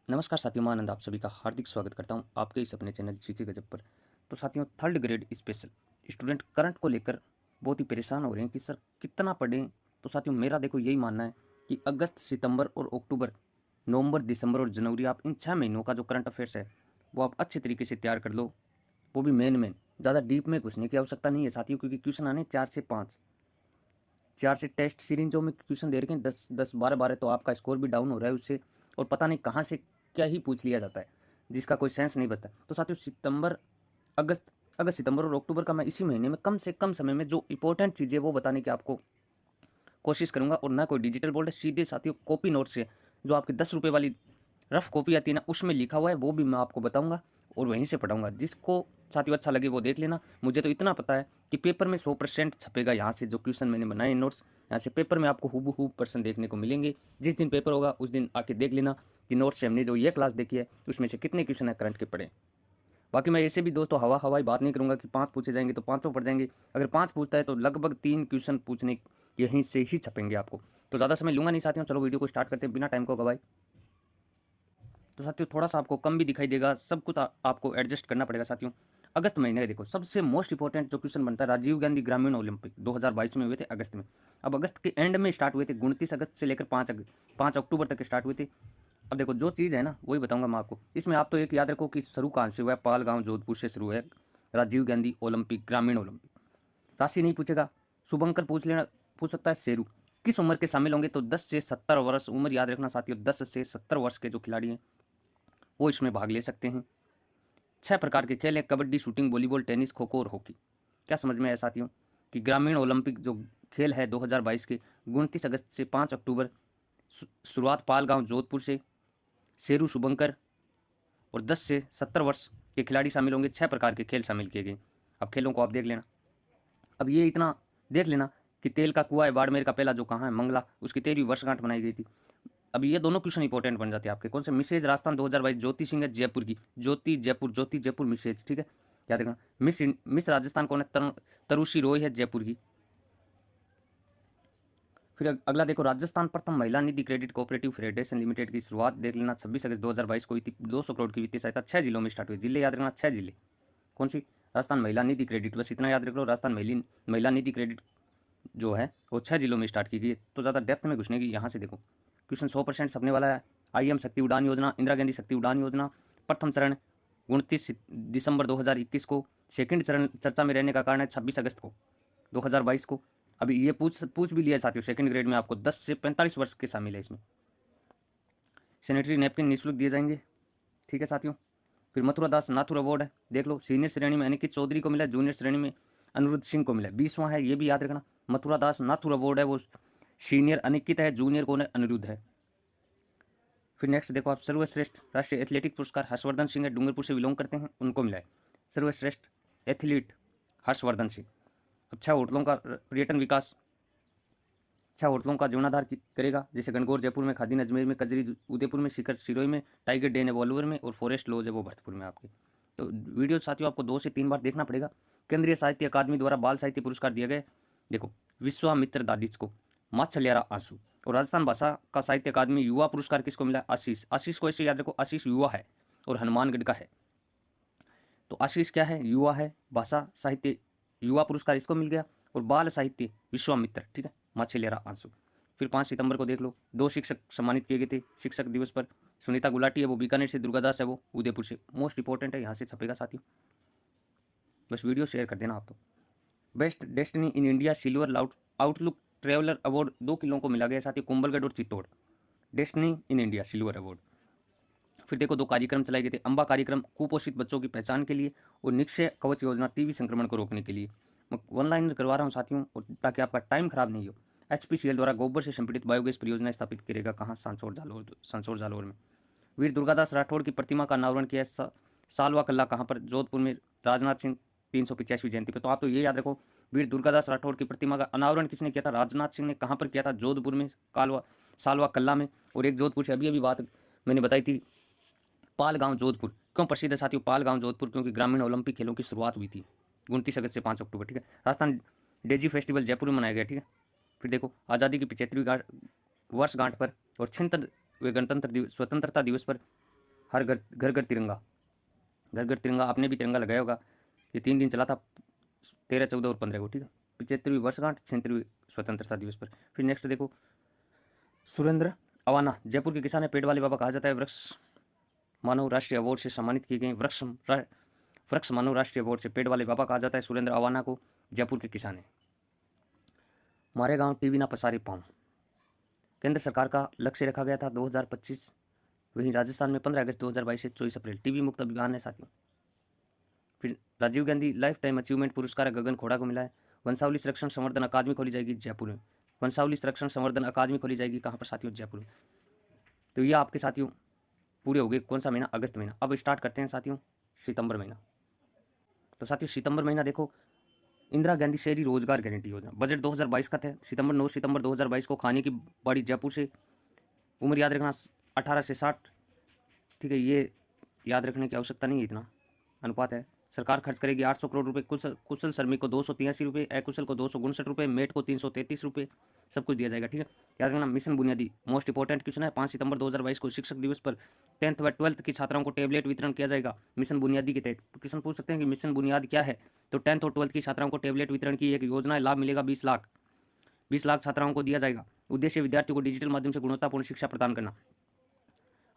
नमस्कार साथियों, मैं आनंद आप सभी का हार्दिक स्वागत करता हूं आपके इस अपने चैनल जीके गजब पर। तो साथियों, third grade special student current को लेकर बहुत ही परेशान हो रहे हैं कि सर कितना पढ़ें। तो साथियों, मेरा देखो यही मानना है कि अगस्त, सितंबर और अक्टूबर, नवंबर, दिसंबर और जनवरी, आप इन 6 महीनों का जो करंट अफेयर्स है वो आप अच्छे तरीके से तैयार कर लो। वो भी मेन ज़्यादा डीप में घुसने की आवश्यकता नहीं है साथियों, क्योंकि क्वेश्चन आने 4 से 5, 4 से टेस्ट सीरीज जो में क्वेश्चन दे रखे हैं, 10 10 12 12, तो आपका स्कोर भी डाउन हो रहा है उससे। और पता नहीं कहाँ से क्या ही पूछ लिया जाता है जिसका कोई सेंस नहीं बचता। तो साथियों, अगस्त अगस्त सितंबर और अक्टूबर का मैं इसी महीने में कम से कम समय में जो इंपॉर्टेंट चीज़ें वो बताने की आपको कोशिश करूंगा। और ना कोई डिजिटल बोर्ड है, सीधे साथियों कॉपी नोट से जो आपकी 10 रुपये वाली रफ कॉपी आती है ना, उसमें लिखा हुआ है वो भी मैं आपको बताऊंगा और वहीं से पढ़ाऊंगा। जिसको साथियों अच्छा लगे वो देख लेना। मुझे तो इतना पता है कि पेपर में 100% छपेगा। यहाँ से जो क्वेश्चन मैंने बनाए नोट्स, यहाँ से पेपर में आपको हूबहू पर्सन देखने को मिलेंगे। जिस दिन पेपर होगा उस दिन आके देख लेना कि नोट्स से हमने जो ये क्लास देखी है उसमें से कितने क्वेश्चन है करंट के पढ़े। बाकी मैं ऐसे भी दोस्तों हवाई बात नहीं करूंगा कि 5 पूछे जाएंगे तो पाँचों पढ़ जाएंगे। अगर 5 पूछता है तो लगभग 3 क्वेश्चन पूछने यहीं से ही छपेंगे आपको। तो ज़्यादा समय लूंगा नहीं साथियों, चलो वीडियो को स्टार्ट करते हैं बिना टाइम को गवाए। तो साथियों, थोड़ा सा आपको कम भी दिखाई देगा, सब कुछ आपको एडजस्ट करना पड़ेगा साथियों। अगस्त महीने का देखो, सबसे मोस्ट इंपॉर्टेंट जो क्वेश्चन बनता है, राजीव गांधी ग्रामीण ओलंपिक 2022 में हुए थे अगस्त में। अब अगस्त के एंड में स्टार्ट हुए थे, 29 अगस्त से लेकर 5 अक्टूबर तक स्टार्ट हुए थे। अब देखो जो चीज़ है ना वही बताऊंगा मैं आपको। इसमें आप तो एक याद रखो कि शुरू कहाँ से हुआ है, पाल गाँव जोधपुर से शुरू है राजीव गांधी ओलंपिक ग्रामीण ओलंपिक। राशि नहीं पूछेगा, शुभंकर पूछ सकता है शेरू। किस उम्र के शामिल होंगे, तो 10 से 70 वर्ष उम्र याद रखना साथियों। 10 से 70 वर्ष के जो खिलाड़ी हैं वो इसमें भाग ले सकते हैं। 6 प्रकार के खेल हैं, kabaddi, shooting, volleyball, tennis, kho kho और हॉकी। क्या समझ में आया साथियों कि ग्रामीण ओलंपिक जो खेल है 2022 के, 29 अगस्त से 5 अक्टूबर, शुरुआत पालगांव जोधपुर से, शेरू, शुभंकर और 10 से 70 वर्ष के खिलाड़ी शामिल होंगे। 6 प्रकार के खेल शामिल किए गए। अब खेलों को आप देख लेना। अब ये इतना देख लेना कि तेल का कुआं है बाड़मेर का पहला जो कहाँ है, मंगला, उसकी 13वीं वर्षगांठ मनाई गई थी। अब ये दोनों क्वेश्चन इंपॉर्टेंट बन जाते हैं आपके। कौन से, मिसेज राजस्थान 2022, ज्योति सिंह है जयपुर की, ज्योति जयपुर मिसेज, ठीक है, याद रखना। मिस राजस्थान कौन है, तरुषी रॉय है जयपुर की। फिर अगला देखो, राजस्थान प्रथम महिला निधि क्रेडिट कोऑपरेटिव फेडरेशन लिमिटेड की शुरुआत देख लेना, 26 अगस्त 2022 को हुई थी। 200 करोड़ की वित्तीय सहायता 6 जिलों में स्टार्ट हुई। जिले याद रखना, 6 जिले। कौन सी, राजस्थान महिला निधि क्रेडिट, बस इतना याद रख लो। राजस्थान महिला निधि क्रेडिट जो है वो 6 जिलों में स्टार्ट की गई है। तो ज़्यादा डेप्थ में घुसने की, यहाँ से देखो क्वेश्चन 100% छपने वाला है। IM शक्ति उड़ान योजना, इंदिरा गांधी शक्ति उड़ान योजना, प्रथम चरण 29 दिसंबर 2021 को। सेकंड चरण चर्चा में रहने का कारण है 26 अगस्त को 2022 को। अभी ये पूछ भी लिया साथियों, सेकंड ग्रेड में आपको 10 से 45 वर्ष के शामिल है इसमें। सैनिटरी नैपकिन निःशुल्क दिए जाएंगे, ठीक है साथियों। फिर मथुरा दास नाथुर अवार्ड है, देख लो। सीनियर श्रेणी में अनिकेत चौधरी को मिला, जूनियर श्रेणी में अनिरुद्ध सिंह को मिला। 20वां है, ये भी याद रखना। मथुरा दास नाथुर अवार्ड है वो सीनियर अनिकेत है, जूनियर कौन है, अनिरुद्ध है। फिर नेक्स्ट देखो आप, सर्वश्रेष्ठ राष्ट्रीय एथलेटिक पुरस्कार हर्षवर्धन सिंह है, डूंगरपुर से बिलोंग करते हैं, उनको मिला है सर्वश्रेष्ठ एथलीट हर्षवर्धन सिंह। अच्छा होटलों का पर्यटन विकास, अच्छा होटलों का जीर्णोद्धार करेगा, जैसे गणगौर जयपुर में, खादीन अजमेर में, कजरी उदयपुर में, शिखर सिरोही में, टाइगर डेन है वॉल्वर में और फॉरेस्ट लॉज है वो भरतपुर में आपके। तो वीडियो साथियों आपको 2 से 3 बार देखना पड़ेगा। केंद्रीय साहित्य अकादमी द्वारा बाल साहित्य पुरस्कार दिया गया, देखो विश्वामित्र दादिच को, माछलियारा आंसू। और राजस्थान भाषा का साहित्य अकादमी युवा पुरस्कार किसको मिला, आशीष। आशीष को ऐसे याद रखो, आशीष युवा है और हनुमानगढ़ का है। तो आशीष क्या है, युवा है। भाषा साहित्य युवा पुरस्कार इसको मिल गया। और बाल साहित्य विश्वामित्र, ठीक है, माछलियारा आंसू। फिर 5 सितंबर को देख लो, 2 शिक्षक सम्मानित किए गए थे शिक्षक दिवस पर। सुनीता गुलाटी है वो बीकानेर से, दुर्गादास है वो उदयपुर से। मोस्ट इंपॉर्टेंट है, यहाँ से छपेगा साथियों, बस वीडियो शेयर कर देना आप तो। Best destiny in India silver outlook traveller award 2 किलों को मिला गया साथियों, कुंभलगढ़ और Chittor. Destiny in India silver award. फिर देखो 2 कार्यक्रम चलाए गए थे, अम्बा कार्यक्रम कुपोषित बच्चों की पहचान के लिए, और निक्षय कवच योजना टीबी संक्रमण को रोकने के लिए। मैं ऑनलाइन करवा रहा हूँ साथियों, और ताकि आपका टाइम खराब नहीं हो। HPCL द्वारा गोबर से संपीड़ित बायोगैस परियोजना स्थापित करेगा, कहाँ, सांसौर जालोर में। वीर दुर्गादास राठौड़ की प्रतिमा का अनावरण किया सालवा कल्ला, कहाँ पर, जोधपुर में, राजनाथ सिंह 385वीं जयंती पर। तो आप तो ये याद रखो, वीर दुर्गादास राठौड़ की प्रतिमा का अनावरण किसने किया था, राजनाथ सिंह ने। कहाँ पर किया था, जोधपुर में, सालवा कल्ला में। और एक जोधपुर से अभी अभी बात मैंने बताई थी, पालगांव जोधपुर क्यों प्रसिद्ध है साथियों, पालगांव जोधपुर क्योंकि ग्रामीण ओलंपिक खेलों की शुरुआत हुई थी 29 अगस्त से 5 अक्टूबर, ठीक है। राजस्थान डेजी फेस्टिवल जयपुर में मनाया गया, ठीक है। फिर देखो आज़ादी की 75वीं वर्षगांठ पर और छिहत्तरवें गणतंत्र दिवस, स्वतंत्रता दिवस पर हर घर घर घर तिरंगा, घर घर तिरंगा, आपने भी तिरंगा लगाया होगा। ये 3 दिन चला था, 13, 14 और 15 को, ठीक है। 75वीं वर्षगांठ, 76वीं स्वतंत्रता दिवस पर। फिर नेक्स्ट देखो, सुरेंद्र अवाना, जयपुर के किसान है, पेड़ वाले बाबा कहा जाता है। वृक्ष मानव राष्ट्रीय अवार्ड से सम्मानित किए गए। वृक्ष मानव राष्ट्रीय अवार्ड से पेड़ वाले बाबा कहा जाता है सुरेंद्र अवाना को, जयपुर के किसान है। मारे गांव टीवी ना पसारे पाऊं, केंद्र सरकार का लक्ष्य रखा गया था 2025, वहीं राजस्थान में 15 अगस्त 2022 से 24 अप्रैल टीबी मुक्त अभियान है साथियों। फिर Rajiv Gandhi lifetime achievement पुरस्कार गगन खोड़ा को मिला है। वंशावली संरक्षण संवर्धन अकादमी खोली जाएगी जयपुर में। वंशावली संरक्षण संवर्धन अकादमी खोली जाएगी कहाँ पर साथियों? जयपुर में। तो ये आपके साथियों पूरे हो गए। कौन सा महीना? अगस्त महीना। अब स्टार्ट करते हैं साथियों सितंबर महीना। तो साथियों सितंबर महीना देखो, इंदिरा गांधी शहरी रोजगार गारंटी योजना, बजट 2022 का था। 9 सितंबर 2022 को खाने की बाड़ी जयपुर से, उम्र याद रखना 18 से 60, ठीक है। ये याद रखने की आवश्यकता नहीं है, इतना अनुपात है। सरकार खर्च करेगी 800 करोड़ रुपए। कुशल श्रमिक को 283 रुपये, अकुशल को 259 रुपये, मेट को 333 रुपये, सब कुछ दिया जाएगा, ठीक है। याद रखना मिशन बुनियादी, मोस्ट इंपॉर्टेंट क्वेश्चन है। 5 सितंबर 2022 को शिक्षक दिवस पर 10th व 12th की छात्राओं को टैबलेट वितरण किया जाएगा मिशन बुनियादी के तहत। क्वेश्चन पूछ सकते हैं कि मिशन बुनियाद क्या है? तो 10th और 12th की छात्राओं को टैबलेट वितरण की एक योजना है, लाभ मिलेगा 20 लाख छात्राओं को दिया जाएगा। उद्देश्य विद्यार्थियों को डिजिटल माध्यम से गुणवत्तापूर्ण शिक्षा प्रदान करना।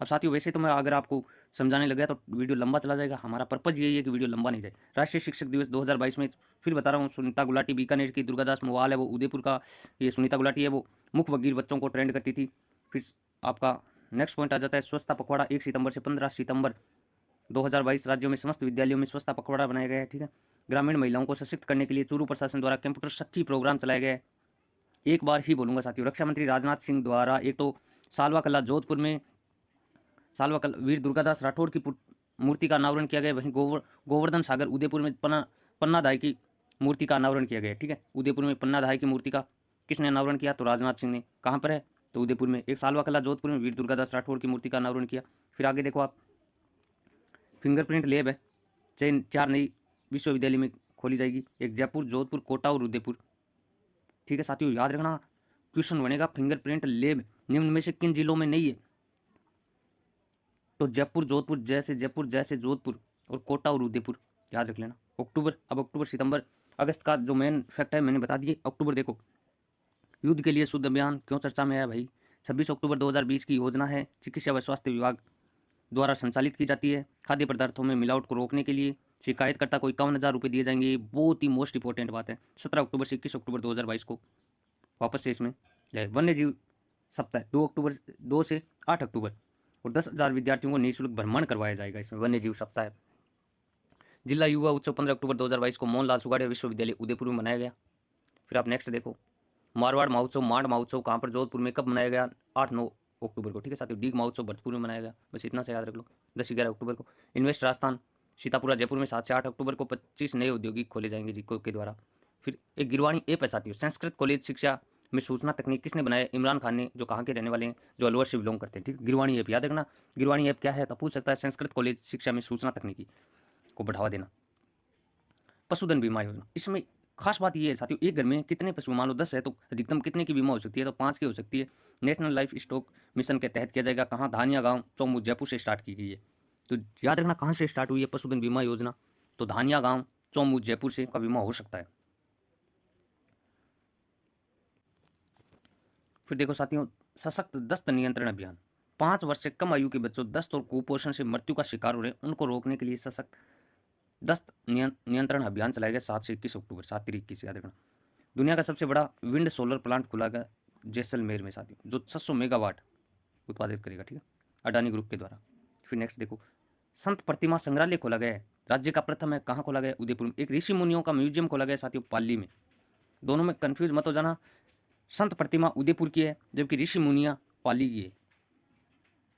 अब साथियों वैसे तो मैं अगर आपको समझाने लग गया तो वीडियो लंबा चला जाएगा, हमारा पर्पज यही है कि वीडियो लंबा नहीं जाए। राष्ट्रीय शिक्षक दिवस 2022 में फिर बता रहा हूँ, सुनीता गुलाटी बीकानेर की, दुर्गादास मोवाल है वो उदयपुर का, ये सुनीता गुलाटी है वो मुख्य वकील बच्चों को ट्रेंड करती थी। फिर आपका नेक्स्ट पॉइंट आ जाता है स्वच्छता पखवाड़ा, 1 सितंबर से 15 सितंबर 2022 राज्यों में समस्त विद्यालयों में स्वच्छता पखवाड़ा बनाया गया है, ठीक है। ग्रामीण महिलाओं को सशक्त करने के लिए चूरू प्रशासन द्वारा कंप्यूटर सखी प्रोग्राम चलाया गया है। एक बार ही बोलूंगा साथियों, रक्षा मंत्री राजनाथ सिंह द्वारा एक तो सालवा कला जोधपुर में वीर दुर्गादास राठौड़ की मूर्ति का अनावरण किया गया। वहीं गोवर्धन सागर उदयपुर में पन्नाधाय की मूर्ति का अनावरण किया गया, ठीक है। उदयपुर में पन्नाधाय की मूर्ति का किसने अनावरण किया? तो राजनाथ सिंह ने। कहाँ पर है? तो उदयपुर में। एक सालवा कला जोधपुर में वीर दुर्गादास राठौड़ की मूर्ति का अनावरण किया। फिर आगे देखो आप, फिंगरप्रिंट लैब है, 4 नई विश्वविद्यालय में खोली जाएगी, एक जयपुर, जोधपुर, कोटा और उदयपुर, ठीक है साथियों। याद रखना क्वेश्चन बनेगा, फिंगरप्रिंट लैब निम्न में से किन जिलों में नहीं है? तो जयपुर जैसे जोधपुर और कोटा और उदयपुर, याद रख लेना। अक्टूबर, अब अक्टूबर सितंबर अगस्त का जो मेन फैक्ट है मैंने बता दिए। अक्टूबर देखो, युद्ध के लिए शुद्ध अभियान क्यों चर्चा में आया भाई? 26 अक्टूबर 2020 की योजना है, चिकित्सा व स्वास्थ्य विभाग द्वारा संचालित की जाती है। खाद्य पदार्थों में मिलावट को रोकने के लिए शिकायतकर्ता को 51,000 रुपये दिए जाएंगे। बहुत ही मोस्ट इंपॉर्टेंट बात है। 17 अक्टूबर से 21 अक्टूबर 2022 को वापस से इसमें वन्य जीव सप्ताह, 2 से 8 अक्टूबर, और 10,000 विद्यार्थियों को निःशुल्क भ्रमण करवाया जाएगा इसमें वन्य जीव सप्ताह। जिला युवा उत्सव 15 अक्टूबर 2022 को मोहनलाल सुगाड़िया विश्वविद्यालय उदयपुर में मनाया गया। फिर आप नेक्स्ट देखो, मारवाड़ महोत्सव, मांड महोत्सव कहाँ पर? जोधपुर में। कब मनाया गया? 8-9 अक्टूबर को, ठीक है साथियों। डीग महोत्सव भरतपुर में मनाया गया, बस इतना से याद रख लो। 10-11 अक्टूबर को इन्वेस्ट राजस्थान सीतापुरा जयपुर में 7 से 8 अक्टूबर को 25 नए औद्योगिक खोले जाएंगे जिको के द्वारा। फिर एक गिरवाणी ऐप है साथियों, संस्कृत कॉलेज शिक्षा में सूचना तकनीक किसने बनाया? इमरान खान ने, जो कहाँ के रहने वाले हैं, जो अलवर से बिलोंग करते हैं, ठीक है। गिरवाणी ऐप याद रखना। गिरवाणी ऐप क्या है तो पूछ सकता है, संस्कृत कॉलेज शिक्षा में सूचना तकनीकी को बढ़ावा देना। पशुधन बीमा योजना, इसमें खास बात ये है साथियों, एक घर में कितने पशु, मान लो 10 है तो अधिकतम कितने की बीमा हो सकती है? तो 5 की हो सकती है। नेशनल लाइफ स्टॉक मिशन के तहत किया जाएगा। कहाँ? धानिया गांव, चौमू, जयपुर से स्टार्ट की गई है। तो याद रखना कहाँ से स्टार्ट हुई है पशुधन बीमा योजना? तो धानिया गांव, चौमू, जयपुर से का बीमा हो सकता है। फिर देखो साथियों, सशक्त दस्त नियंत्रण अभियान, 5 वर्ष से कम आयु के बच्चों दस्त और कुपोषण से मृत्यु का शिकार हो रहे हैं, उनको रोकने के लिए सशक्त दस्त नियंत्रण अभियान चलाया गया 7 से 21 अक्टूबर, 7 से 21 याद रखना। दुनिया का सबसे बड़ा विंड सोलर प्लांट खुला गया जैसलमेर में साथियों, जो 600 मेगावाट उत्पादित करेगा, ठीक है, अडानी ग्रुप के द्वारा। फिर नेक्स्ट देखो, संत प्रतिमा संग्रहालय खोला गया है, राज्य का प्रथम है। कहाँ खोला गया? उदयपुर में। एक ऋषि मुनियों का म्यूजियम खोला गया साथियों, पाली में। दोनों में कंफ्यूज मत हो जाना, संत प्रतिमा उदयपुर की है जबकि ऋषि मुनिया पाली की है।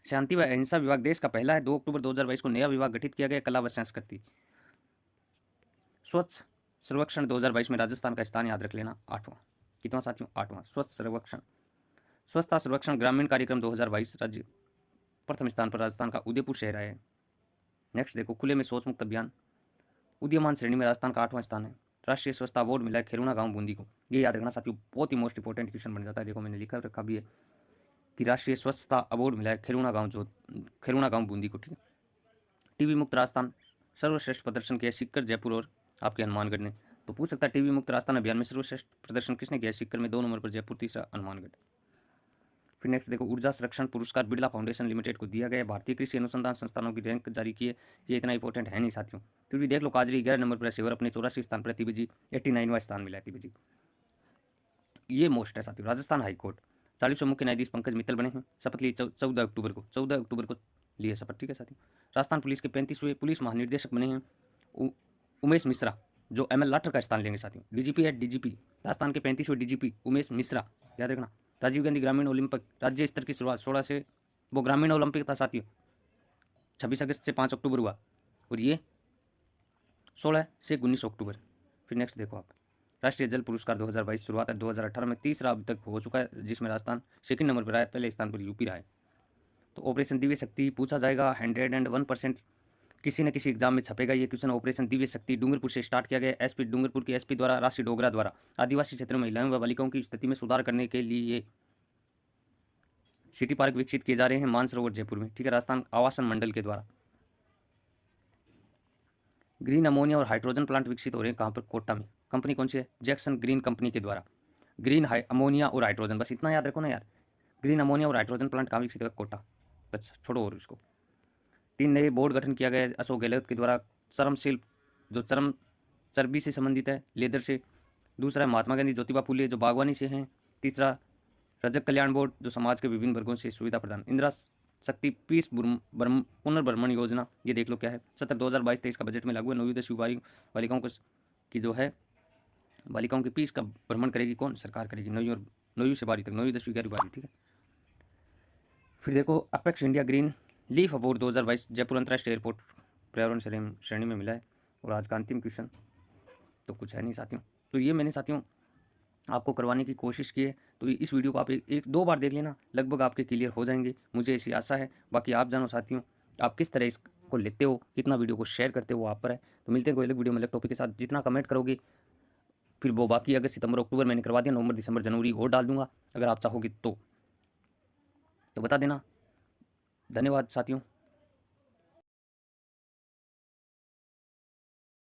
शांति व अहिंसा विभाग देश का पहला है। 2 अक्टूबर 2022 को नया विभाग गठित किया गया, कला व संस्कृति। स्वच्छ सर्वेक्षण 2022 में राजस्थान का स्थान याद रख लेना, 8वां। कितना साथियों? 8वां। स्वच्छ सर्वेक्षण, स्वच्छता सर्वेक्षण ग्रामीण कार्यक्रम 2022 राज्य प्रथम स्थान पर राजस्थान का उदयपुर शहर है। नेक्स्ट देखो, खुले में शौच मुक्त अभियान, उदीयमान श्रेणी में राजस्थान का 8वां स्थान है। राष्ट्रीय स्वच्छता अवार्ड मिला है खेरुणा गांव बूंदी को, ये याद रखना साथियों, बहुत ही मोस्ट इंपॉर्टेंट क्वेश्चन बन जाता है। देखो मैंने लिखा रखा भी है, कि राष्ट्रीय स्वच्छता अवार्ड मिला है खेरुणा गांव बूंदी को। ठीक है। टीबी मुक्त राजस्थान सर्वश्रेष्ठ प्रदर्शन किया सीकर, जयपुर और आपके हनुमानगढ़ ने। तो पूछ सकता है टीबी मुक्त राजस्थान अभियान में सर्वश्रेष्ठ प्रदर्शन किसने किया? सीकर में 2 नंबर पर जयपुर, तीसरा हनुमानगढ़। फिर नेक्स्ट देखो, ऊर्जा संरक्षण पुरस्कार बिरला फाउंडेशन लिमिटेड को दिया गया। भारतीय कृषि अनुसंधान संस्थानों की रैंक जारी की है, ये इतना इंपॉर्टेंट है नहीं साथियों। फिर भी देख लो, काजरी 11 नंबर पर है, सेवर अपने 84 स्थान पर, तिबेजी 89वां स्थान मिला है तिबेजी। ये मोस्ट है साथियों। राजस्थान हाईकोर्ट 40वें मुख्य न्यायाधीश पंकज मित्तल बने हैं, शपथ ली 14 अक्टूबर को लिए शपथ। ठीक है साथियों। राजस्थान पुलिस के 35वें पुलिस महानिदेशक बने हैं उमेश मिश्रा, जो एमएल लाठर का स्थान लेंगे साथियों। डीजीपी है डीजीपी राजस्थान के 35वें डीजीपी उमेश मिश्रा, याद रखना। राजीव गांधी ग्रामीण ओलंपिक राज्य स्तर की शुरुआत 16 से, वो ग्रामीण ओलंपिक था साथियों, 26 अगस्त से 5 अक्टूबर हुआ, और ये 16 से 19 अक्टूबर। फिर नेक्स्ट देखो आप, राष्ट्रीय जल पुरस्कार 2022 शुरुआत है 2018 में, तीसरा अभी तक हो चुका है, जिसमें राजस्थान सेकंड नंबर पर आया, पहले स्थान पर यूपी रहा है। तो ऑपरेशन दिव्य शक्ति पूछा जाएगा, 101% किसी न किसी एग्जाम में छपेगा ये क्वेश्चन। ऑपरेशन दिव्य शक्ति डूंगरपुर से स्टार्ट किया गया। एसपी डूंगरपुर की एसपी द्वारा, राशि डोगरा द्वारा आदिवासी क्षेत्र में महिलाओं व बालिकाओं की स्थिति में सुधार करने के लिए सिटी पार्क विकसित किए जा रहे हैं मानसरोवर जयपुर में। ठीक है। राजस्थान आवासन मंडल के द्वारा ग्रीन अमोनिया और हाइड्रोजन प्लांट विकसित हो रहे हैं कहाँ पर? कोटा में। कंपनी कौन सी है? जैक्सन ग्रीन कंपनी के द्वारा ग्रीन अमोनिया और हाइड्रोजन, बस इतना याद रखो ना यार। ग्रीन अमोनिया और हाइड्रोजन प्लांट कहाँ विकसित होगा? कोटा। बस छोड़ो और इसको। 3 नए बोर्ड गठन किया गया अशोक गहलोत के द्वारा। चर्म शिल्प जो चर्म चर्बी से संबंधित है, लेदर से। दूसरा है महात्मा गांधी ज्योतिबा फुले जो बागवानी से हैं। तीसरा रजक कल्याण बोर्ड जो समाज के विभिन्न वर्गों से सुविधा प्रदान। इंदिरा शक्ति पीस पुनर्भ्रमण योजना, ये देख लो क्या है। सत्र 2022-23 का बजट में लागू है। 9वीं 10वीं बालिकाओं को की जो है बालिकाओं के पीस का भ्रमण करेगी कौन? सरकार करेगी, 9वीं से 12वीं तक, 9वीं 10वीं 11वीं 12वीं। ठीक है। फिर देखो, apex India green leaf award 2022 Jaipur अंतर्राष्ट्रीय एयरपोर्ट पर्यावरण श्रेणी में मिला है। और आज का अंतिम क्वेश्चन तो कुछ है नहीं साथियों। तो ये मैंने साथियों आपको करवाने की कोशिश की है। तो इस वीडियो को आप एक दो बार देख लेना, लगभग आपके क्लियर हो जाएंगे, मुझे ऐसी आशा है। बाकी आप जानो साथियों, आप किस तरह इसको लेते हो, कितना वीडियो को शेयर करते हो, वो आप पर है। तो मिलते हैं कोई अलग वीडियो में अलग टॉपिक के साथ। जितना कमेंट करोगे फिर वो बाकी अगस्त सितंबर अक्टूबर मैंने करवा दिया, नवंबर दिसंबर जनवरी और डाल दूंगा अगर आप चाहोगे तो बता देना। धन्यवाद साथियों।